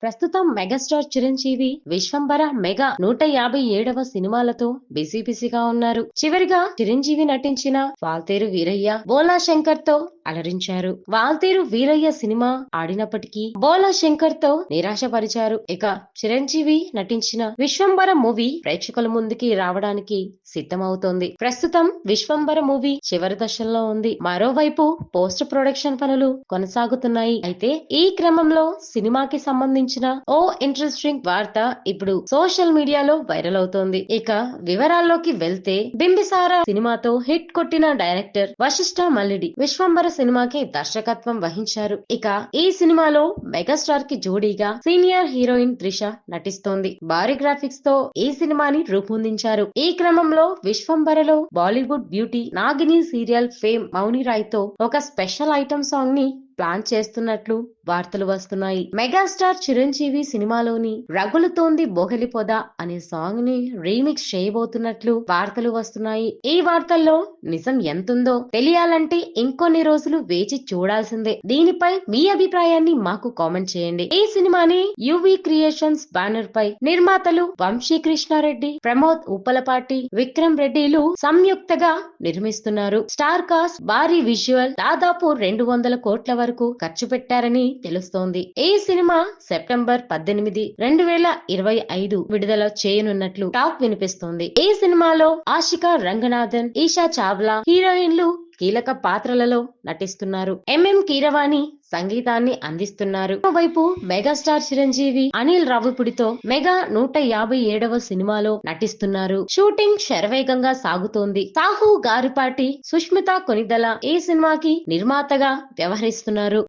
ప్రస్తుతం megastar Chiranjeevi Vishwambhara mega 157వ సినిమాలతో busy బిజీగా ఉన్నారు. చివరిగా చిరంజీవి నటించిన వాల్తేరు వీరయ్య, బోలా శంకర్ తో అలరించారు. వాల్తేరు వీరయ్య సినిమా ఆడినప్పటికీ బోలా శంకర్ తో నిరాశపరిచారు. ఇక చిరంజీవి నటించిన విశ్వంబర మూవీ ప్రేక్షకుల ముందుకి రావడానికి సిద్ధమవుతోంది. ప్రస్తుతం విశ్వంబర మూవీ చివరి దశల్లో ఉంది. మరోవైపు పోస్ట్ ప్రొడక్షన్ పనులు కొనసాగుతున్నాయి. అయితే ఈ క్రమంలో సినిమాకి సంబంధించిన ఓ ఇంట్రెస్టింగ్ వార్త ఇప్పుడు సోషల్ మీడియాలో వైరల్ అవుతోంది. ఇక వివరాల్లోకి వెళ్తే బింబిసారా సినిమాతో హిట్ కొట్టిన డైరెక్టర్ వశిష్ఠ మల్లిడి విశ్వంబర సినిమాకి దర్శకత్వం వహించారు. ఇక ఈ సినిమాలో మెగాస్టార్ కి జోడీగా సీనియర్ హీరోయిన్ త్రిష నటిస్తోంది. భారీ గ్రాఫిక్స్ తో ఈ సినిమాని రూపొందించారు. ఈ క్రమంలో విశ్వంబరలో బాలీవుడ్ బ్యూటీ నాగిని సీరియల్ ఫేమ్ మౌని రాయ్ తో ఒక స్పెషల్ ఐటమ్ సాంగ్ ని ప్లాన్ చేస్తున్నట్లు వార్తలు వస్తున్నాయి. మెగాస్టార్ చిరంజీవి సినిమాలోని రగులుతోంది బొగలి పొద అనే సాంగ్ ని రీమిక్స్ చేయబోతున్నట్లు వార్తలు వస్తున్నాయి. ఈ వార్తల్లో నిజం ఎంతుందో తెలియాలంటే ఇంకొన్ని రోజులు వేచి చూడాల్సిందే. దీనిపై మీ అభిప్రాయాన్ని మాకు కామెంట్ చేయండి. ఈ సినిమాని యువి క్రియేషన్స్ బ్యానర్ పై నిర్మాతలు వంశీ కృష్ణారెడ్డి, ప్రమోద్ ఉప్పలపాటి, విక్రమ్ రెడ్డిలు సంయుక్తగా నిర్మిస్తున్నారు. స్టార్ కాస్ట్, భారీ విజువల్, దాదాపు 200 కోట్ల వరకు ఖర్చు పెట్టారని తెలుస్తోంది. ఈ సినిమా సెప్టెంబర్ 18, 2025 విడుదల చేయనున్నట్లు టాక్ వినిపిస్తోంది. ఈ సినిమాలో ఆషికా రంగనాథన్, ఈషా చావ్లా హీరోయిన్లు కీలక పాత్రలలో నటిస్తున్నారు. కీరవాణి సంగీతాన్ని అందిస్తున్నారు. మరోవైపు మెగాస్టార్ చిరంజీవి అనిల్ రావిపూడితో మెగా 157వ సినిమాలో నటిస్తున్నారు. షూటింగ్ శరవేగంగా సాగుతోంది. సాహు గారిపాటి, సుష్మిత కొనిదల ఈ సినిమాకి నిర్మాతగా వ్యవహరిస్తున్నారు.